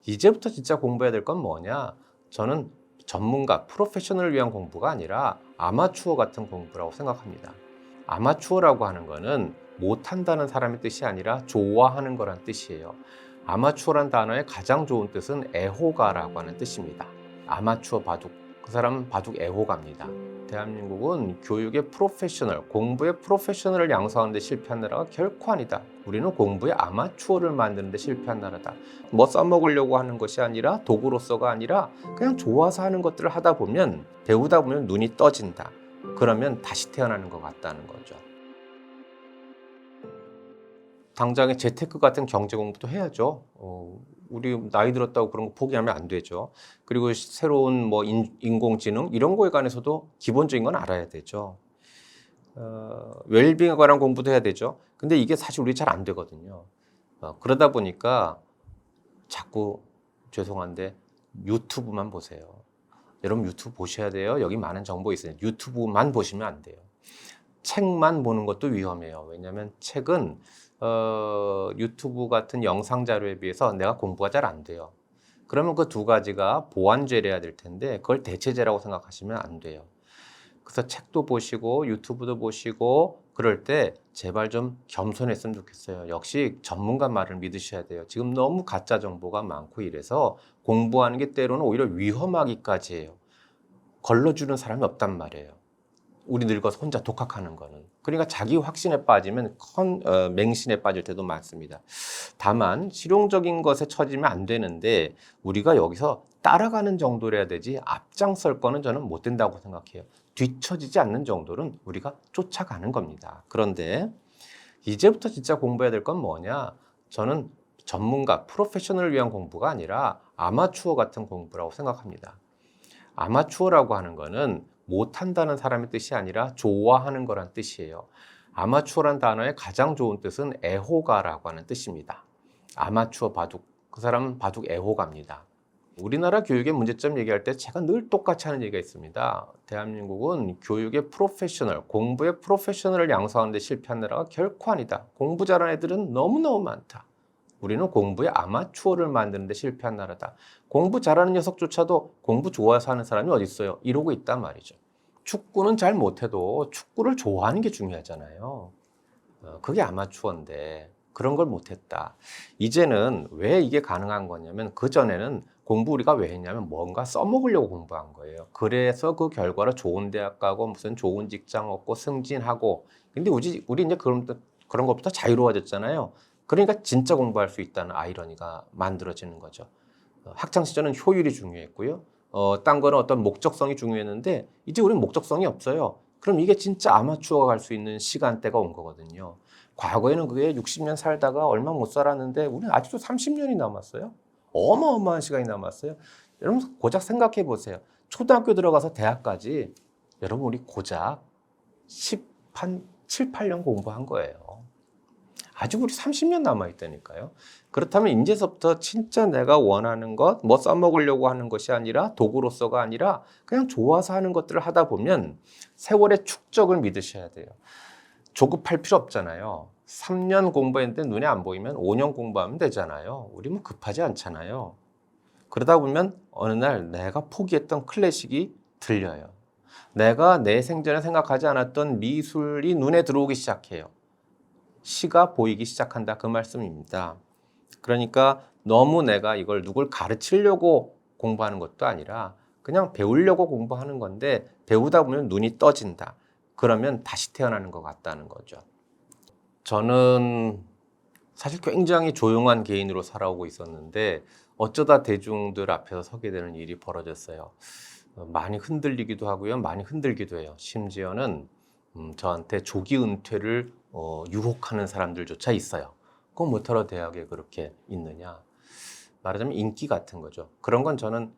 이제부터 진짜 공부해야 될 건 뭐냐? 저는 전문가, 프로페셔널을 위한 공부가 아니라 아마추어 같은 공부라고 생각합니다. 아마추어라고 하는 거는 못한다는 사람의 뜻이 아니라 좋아하는 거란 뜻이에요. 아마추어란 단어의 가장 좋은 뜻은 애호가라고 하는 뜻입니다. 아마추어 바둑, 그 사람은 바둑 애호가입니다. 대한민국은 교육의 프로페셔널, 공부의 프로페셔널을 양성하는 데 실패한 나라가 결코 아니다. 우리는 공부의 아마추어를 만드는 데 실패한 나라다. 뭐 써먹으려고 하는 것이 아니라 도구로서가 아니라 그냥 좋아서 하는 것들을 하다 보면 배우다 보면 눈이 떠진다. 그러면 다시 태어나는 것 같다는 거죠. 당장에 재테크 같은 경제 공부도 해야죠. 우리 나이 들었다고 그런 거 포기하면 안 되죠. 그리고 새로운 뭐 인공지능 이런 거에 관해서도 기본적인 건 알아야 되죠. 웰빙에 관한 공부도 해야 되죠. 근데 이게 사실 우리 잘 안 되거든요. 그러다 보니까 자꾸 죄송한데 유튜브만 보세요. 여러분 유튜브 보셔야 돼요. 여기 많은 정보 있어요. 유튜브만 보시면 안 돼요. 책만 보는 것도 위험해요. 왜냐하면 책은 유튜브 같은 영상 자료에 비해서 내가 공부가 잘 안 돼요. 그러면 그 두 가지가 보완제래야 될 텐데 그걸 대체제라고 생각하시면 안 돼요. 그래서 책도 보시고 유튜브도 보시고 그럴 때 제발 좀 겸손했으면 좋겠어요. 역시 전문가 말을 믿으셔야 돼요. 지금 너무 가짜 정보가 많고 이래서 공부하는 게 때로는 오히려 위험하기까지 해요. 걸러주는 사람이 없단 말이에요. 우리 늙어서 혼자 독학하는 거는. 그러니까 자기 확신에 빠지면 맹신에 빠질 때도 많습니다. 다만 실용적인 것에 처지면 안 되는데 우리가 여기서 따라가는 정도로 해야 되지 앞장설 거는 저는 못 된다고 생각해요. 뒤처지지 않는 정도는 우리가 쫓아가는 겁니다. 그런데 이제부터 진짜 공부해야 될 건 뭐냐? 저는 전문가, 프로페셔널을 위한 공부가 아니라 아마추어 같은 공부라고 생각합니다. 아마추어라고 하는 거는 못한다는 사람의 뜻이 아니라 좋아하는 거란 뜻이에요. 아마추어란 단어의 가장 좋은 뜻은 애호가라고 하는 뜻입니다. 아마추어 바둑, 그 사람은 바둑 애호가입니다. 우리나라 교육의 문제점 얘기할 때 제가 늘 똑같이 하는 얘기가 있습니다. 대한민국은 교육의 프로페셔널, 공부의 프로페셔널을 양성하는 데 실패한 나라가 결코 아니다. 공부 잘하는 애들은 너무너무 많다. 우리는 공부의 아마추어를 만드는 데 실패한 나라다. 공부 잘하는 녀석조차도 공부 좋아서 하는 사람이 어디 있어요? 이러고 있단 말이죠. 축구는 잘 못해도 축구를 좋아하는 게 중요하잖아요. 그게 아마추어인데 그런 걸 못했다. 이제는 왜 이게 가능한 거냐면 그전에는 공부 우리가 왜 했냐면 뭔가 써먹으려고 공부한 거예요. 그래서 그 결과로 좋은 대학 가고 무슨 좋은 직장 얻고 승진하고 근데 우리 이제 그런 것부터 자유로워졌잖아요. 그러니까 진짜 공부할 수 있다는 아이러니가 만들어지는 거죠. 학창 시절은 효율이 중요했고요. 딴 거는 어떤 목적성이 중요했는데 이제 우리는 목적성이 없어요. 그럼 이게 진짜 아마추어가 갈 수 있는 시간대가 온 거거든요. 과거에는 그게 60년 살다가 얼마 못 살았는데 우리는 아직도 30년이 남았어요. 어마어마한 시간이 남았어요. 여러분 고작 생각해 보세요. 초등학교 들어가서 대학까지 여러분 우리 고작 7, 8년 공부한 거예요. 아직 우리 30년 남아있다니까요. 그렇다면 이제서부터 진짜 내가 원하는 것, 뭐 써먹으려고 하는 것이 아니라 도구로서가 아니라 그냥 좋아서 하는 것들을 하다 보면 세월의 축적을 믿으셔야 돼요. 조급할 필요 없잖아요. 3년 공부했는데 눈에 안 보이면 5년 공부하면 되잖아요. 우리 뭐 급하지 않잖아요. 그러다 보면 어느 날 내가 포기했던 클래식이 들려요. 내가 내 생전에 생각하지 않았던 미술이 눈에 들어오기 시작해요. 시가 보이기 시작한다 그 말씀입니다. 그러니까 너무 내가 이걸 누굴 가르치려고 공부하는 것도 아니라 그냥 배우려고 공부하는 건데 배우다 보면 눈이 떠진다. 그러면 다시 태어나는 것 같다는 거죠. 저는 사실 굉장히 조용한 개인으로 살아오고 있었는데 어쩌다 대중들 앞에서 서게 되는 일이 벌어졌어요. 많이 흔들리기도 하고요. 많이 흔들기도 해요. 심지어는 저한테 조기 은퇴를 유혹하는 사람들조차 있어요. 그건 뭐하러 대학에 그렇게 있느냐. 말하자면 인기 같은 거죠. 그런 건 저는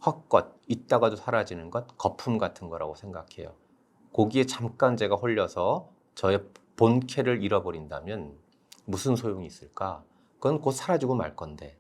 헛것, 있다가도 사라지는 것, 거품 같은 거라고 생각해요. 거기에 잠깐 제가 홀려서 저의 본캐를 잃어버린다면 무슨 소용이 있을까? 그건 곧 사라지고 말 건데.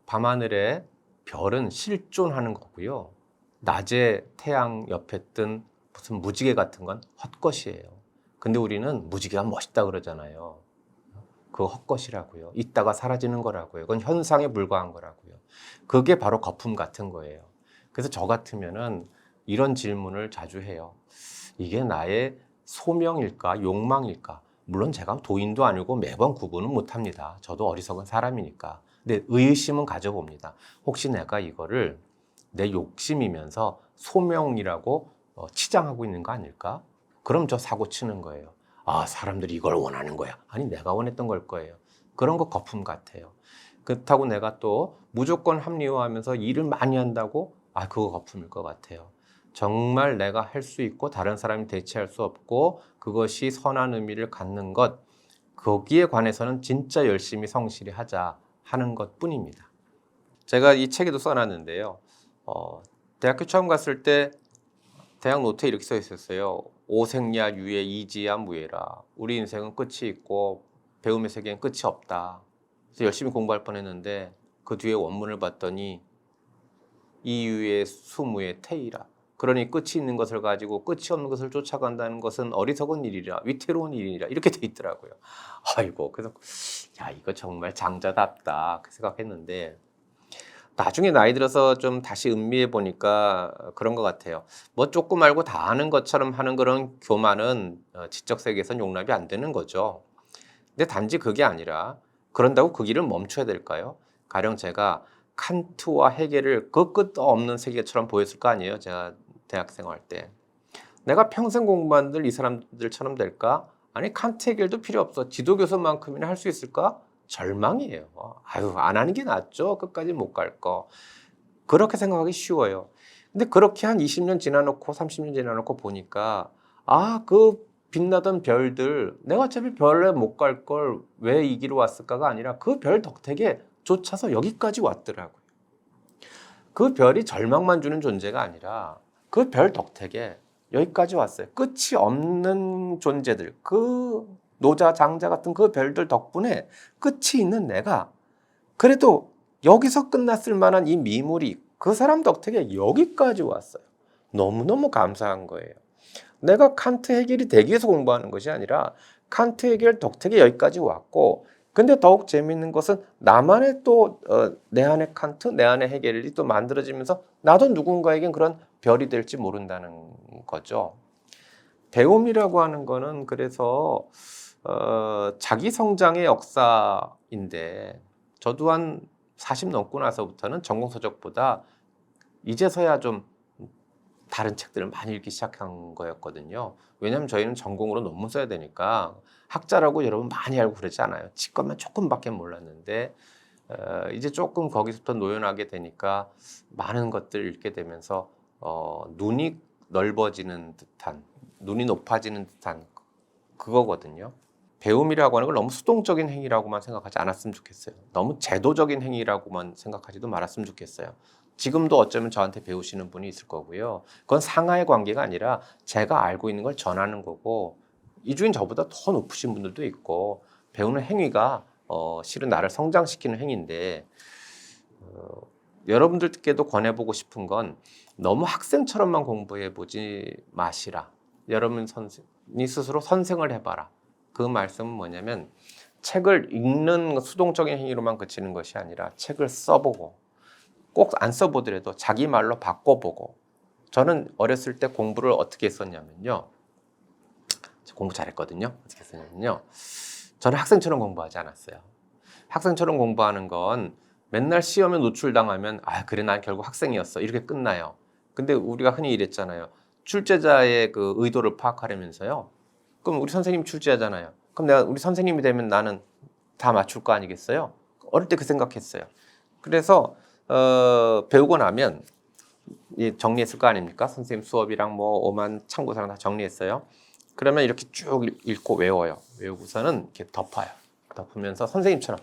밤하늘에 별은 실존하는 거고요. 낮에 태양 옆에 뜬 무슨 무지개 같은 건 헛것이에요. 근데 우리는 무지개가 멋있다 그러잖아요. 그거 헛것이라고요. 있다가 사라지는 거라고요. 그건 현상에 불과한 거라고요. 그게 바로 거품 같은 거예요. 그래서 저 같으면은 이런 질문을 자주 해요. 이게 나의 소명일까, 욕망일까? 물론 제가 도인도 아니고 매번 구분은 못합니다. 저도 어리석은 사람이니까. 근데 의심은 가져봅니다. 혹시 내가 이거를 내 욕심이면서 소명이라고 치장하고 있는 거 아닐까? 그럼 저 사고 치는 거예요. 아, 사람들이 이걸 원하는 거야. 아니, 내가 원했던 걸 거예요. 그런 거 거품 같아요. 그렇다고 내가 또 무조건 합리화하면서 일을 많이 한다고? 아, 그거 거품일 것 같아요. 정말 내가 할 수 있고 다른 사람이 대체할 수 없고 그것이 선한 의미를 갖는 것, 거기에 관해서는 진짜 열심히 성실히 하자 하는 것 뿐입니다. 제가 이 책에도 써놨는데요. 대학교 처음 갔을 때 대학 노트에 이렇게 써 있었어요. 오생야 유예 이지야 무예라. 우리 인생은 끝이 있고 배움의 세계엔 끝이 없다. 그래서 열심히 공부할 뻔했는데 그 뒤에 원문을 봤더니 이유의 수무의 태이라. 그러니 끝이 있는 것을 가지고 끝이 없는 것을 쫓아간다는 것은 어리석은 일이라 위태로운 일이라 이렇게 돼 있더라고요. 아이고, 그래서 야, 이거 정말 장자답다 그 생각했는데 나중에 나이 들어서 좀 다시 음미해 보니까 그런 것 같아요. 뭐 조금 알고 다 아는 것처럼 하는 그런 교만은 지적 세계에선 용납이 안 되는 거죠. 근데 단지 그게 아니라 그런다고 그 길을 멈춰야 될까요? 가령 제가 칸트와 헤겔을 그 끝도 없는 세계처럼 보였을 거 아니에요. 제가 대학생 할 때. 내가 평생 공부한 이 사람들처럼 될까? 아니, 칸트 헤겔도 필요 없어. 지도교수만큼이나 할 수 있을까? 절망이에요. 아유, 안 하는 게 낫죠. 끝까지 못 갈 거. 그렇게 생각하기 쉬워요. 근데 그렇게 한 20년 지나놓고 30년 지나놓고 보니까 아, 그 빛나던 별들 내가 어차피 별에 못 갈 걸 왜 이 길로 왔을까가 아니라 그 별 덕택에 쫓아서 여기까지 왔더라고요. 그 별이 절망만 주는 존재가 아니라 그 별 덕택에 여기까지 왔어요. 끝이 없는 존재들, 그 노자, 장자 같은 그 별들 덕분에 끝이 있는 내가 그래도 여기서 끝났을 만한 이 미물이 그 사람 덕택에 여기까지 왔어요. 너무너무 감사한 거예요. 내가 칸트 헤겔이 되기 위해서 공부하는 것이 아니라 칸트 헤겔 덕택에 여기까지 왔고, 근데 더욱 재미있는 것은 나만의 또 내 안에 칸트, 내 안에 헤겔이 또 만들어지면서 나도 누군가에겐 그런 별이 될지 모른다는 거죠. 배움이라고 하는 거는 그래서 자기 성장의 역사인데 저도 한 40 넘고 나서부터는 전공서적보다 이제서야 좀 다른 책들을 많이 읽기 시작한 거였거든요. 왜냐하면 저희는 전공으로 논문 써야 되니까 학자라고 여러분 많이 알고 그러지 않아요. 치과만 조금밖에 몰랐는데 이제 조금 거기서부터 노연하게 되니까 많은 것들을 읽게 되면서 눈이 넓어지는 듯한, 눈이 높아지는 듯한 그거거든요. 배움이라고 하는 걸 너무 수동적인 행위라고만 생각하지 않았으면 좋겠어요. 너무 제도적인 행위라고만 생각하지도 말았으면 좋겠어요. 지금도 어쩌면 저한테 배우시는 분이 있을 거고요. 그건 상하의 관계가 아니라 제가 알고 있는 걸 전하는 거고, 이 중엔 저보다 더 높으신 분들도 있고, 배우는 행위가 실은 나를 성장시키는 행위인데 여러분들께도 권해보고 싶은 건 너무 학생처럼만 공부해보지 마시라. 여러분 선생이 스스로 선생을 해봐라. 그 말씀은 뭐냐면 책을 읽는 수동적인 행위로만 그치는 것이 아니라 책을 써보고 꼭 안 써보더라도 자기 말로 바꿔보고. 저는 어렸을 때 공부를 어떻게 했었냐면요. 공부 잘했거든요. 어떻게 했었냐면요. 저는 학생처럼 공부하지 않았어요. 학생처럼 공부하는 건 맨날 시험에 노출당하면 아, 그래, 난 결국 학생이었어. 이렇게 끝나요. 근데 우리가 흔히 이랬잖아요. 출제자의 그 의도를 파악하려면서요. 그럼 우리 선생님 출제하잖아요. 그럼 내가 우리 선생님이 되면 나는 다 맞출 거 아니겠어요? 어릴 때 그 생각했어요. 그래서 배우고 나면 정리했을 거 아닙니까? 선생님 수업이랑 뭐 오만 참고사랑 다 정리했어요. 그러면 이렇게 쭉 읽고 외워요. 외우고서는 이렇게 덮어요. 덮으면서 선생님처럼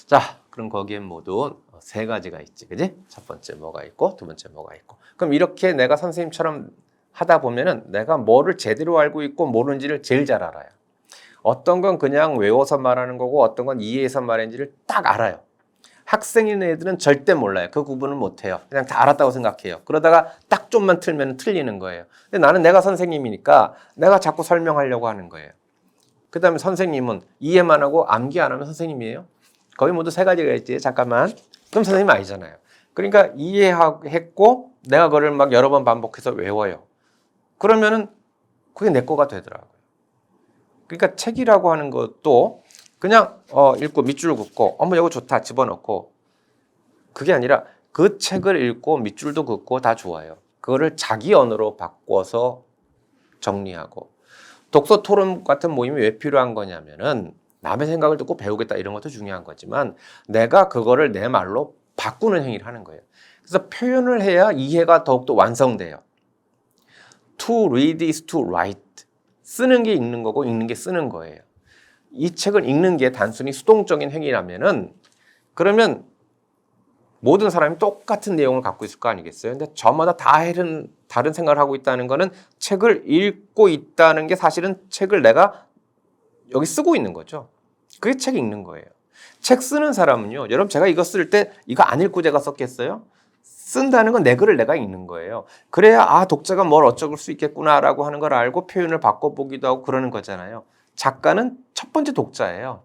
자, 그럼 거기엔 모두 세 가지가 있지, 그지? 첫 번째 뭐가 있고, 두 번째 뭐가 있고. 그럼 이렇게 내가 선생님처럼 하다 보면은 내가 뭐를 제대로 알고 있고 모르는지를 제일 잘 알아요. 어떤 건 그냥 외워서 말하는 거고 어떤 건 이해해서 말하는지를 딱 알아요. 학생인 애들은 절대 몰라요. 그 구분을 못해요. 그냥 다 알았다고 생각해요. 그러다가 딱 좀만 틀면 틀리는 거예요. 근데 나는 내가 선생님이니까 내가 자꾸 설명하려고 하는 거예요. 그 다음에 선생님은 이해만 하고 암기 안 하면 선생님이에요? 거의 모두 세 가지가 있지. 잠깐만. 그럼 선생님 아니잖아요. 그러니까 이해했고 내가 그걸 막 여러 번 반복해서 외워요. 그러면은 그게 내 거가 되더라고요. 그러니까 책이라고 하는 것도 그냥 읽고 밑줄 긋고 어머 이거 좋다 집어넣고 그게 아니라 그 책을 읽고 밑줄도 긋고 다 좋아요. 그거를 자기 언어로 바꿔서 정리하고 독서 토론 같은 모임이 왜 필요한 거냐면은 남의 생각을 듣고 배우겠다 이런 것도 중요한 거지만 내가 그거를 내 말로 바꾸는 행위를 하는 거예요. 그래서 표현을 해야 이해가 더욱더 완성돼요. To read is to write. 쓰는 게 읽는 거고 읽는 게 쓰는 거예요. 이 책을 읽는 게 단순히 수동적인 행위라면은 그러면 모든 사람이 똑같은 내용을 갖고 있을 거 아니겠어요? 근데 저마다 다 다른 생각을 하고 있다는 거는 책을 읽고 있다는 게 사실은 책을 내가 여기 쓰고 있는 거죠. 그게 책 읽는 거예요. 책 쓰는 사람은요. 여러분 제가 이거 쓸 때 이거 안 읽고 제가 썼겠어요? 쓴다는 건 내 글을 내가 읽는 거예요. 그래야 독자가 뭘 어쩔 수 있겠구나라고 하는 걸 알고 표현을 바꿔보기도 하고 그러는 거잖아요. 작가는 첫 번째 독자예요.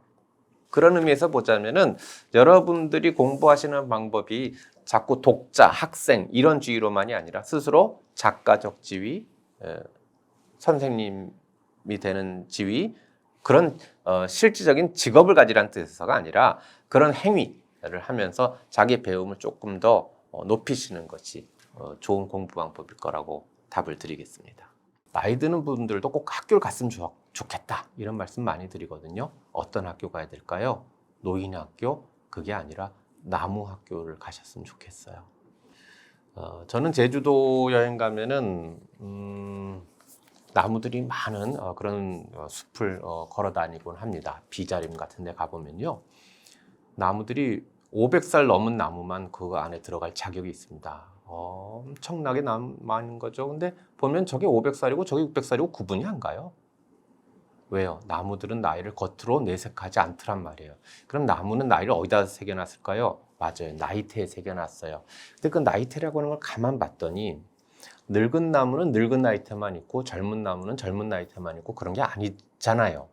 그런 의미에서 보자면은 여러분들이 공부하시는 방법이 자꾸 독자, 학생 이런 지위로만이 아니라 스스로 작가적 지위, 선생님이 되는 지위 그런 실질적인 직업을 가지라는 뜻에서가 아니라 그런 행위를 하면서 자기 배움을 조금 더 높이시는 것이 좋은 공부 방법일 거라고 답을 드리겠습니다. 나이 드는 분들도 꼭 학교를 갔으면 좋겠다 이런 말씀 많이 드리거든요. 어떤 학교 가야 될까요? 노인학교? 그게 아니라 나무학교를 가셨으면 좋겠어요. 저는 제주도 여행 가면은 나무들이 많은 그런 숲을 걸어 다니곤 합니다. 비자림 같은 데 가보면요. 나무들이 500살 넘은 나무만 그 안에 들어갈 자격이 있습니다. 엄청나게 많은 거죠. 근데 보면 저게 500살이고 저게 600살이고 구분이 안 가요. 왜요? 나무들은 나이를 겉으로 내색하지 않더란 말이에요. 그럼 나무는 나이를 어디다 새겨놨을까요? 맞아요. 나이테에 새겨놨어요. 근데 그 나이테라고 하는 걸 가만 봤더니 늙은 나무는 늙은 나이테만 있고 젊은 나무는 젊은 나이테만 있고 그런 게 아니잖아요.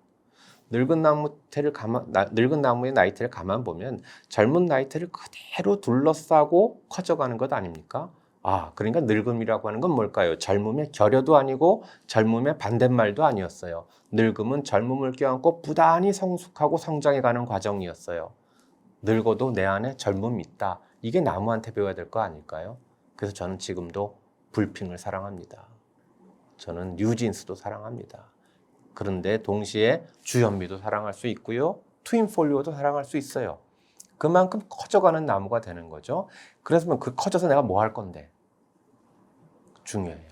늙은 나무의 나이테를 가만 보면 젊은 나이테를 그대로 둘러싸고 커져가는 것 아닙니까? 그러니까 늙음이라고 하는 건 뭘까요? 젊음의 결여도 아니고 젊음의 반대말도 아니었어요. 늙음은 젊음을 껴안고 부단히 성숙하고 성장해가는 과정이었어요. 늙어도 내 안에 젊음이 있다. 이게 나무한테 배워야 될 거 아닐까요? 그래서 저는 지금도 불핑을 사랑합니다. 저는 뉴진스도 사랑합니다. 그런데 동시에 주현미도 사랑할 수 있고요. 트윈폴리오도 사랑할 수 있어요. 그만큼 커져가는 나무가 되는 거죠. 그래서 그 커져서 내가 뭐 할 건데? 중요해요.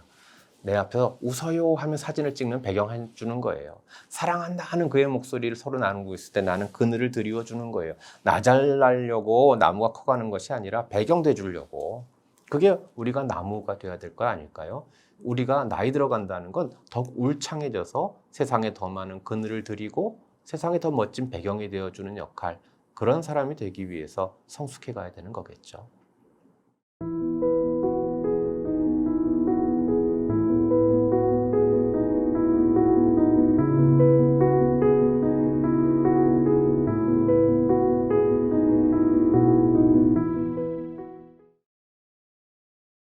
내 앞에서 웃어요 하면 사진을 찍는 배경 해주는 거예요. 사랑한다 하는 그의 목소리를 서로 나누고 있을 때 나는 그늘을 드리워주는 거예요. 나 잘나려고 나무가 커가는 것이 아니라 배경 돼주려고. 그게 우리가 나무가 돼야 될 거 아닐까요? 우리가 나이 들어간다는 건 더욱 울창해져서 세상에 더 많은 그늘을 드리고 세상에 더 멋진 배경이 되어주는 역할, 그런 사람이 되기 위해서 성숙해 가야 되는 거겠죠.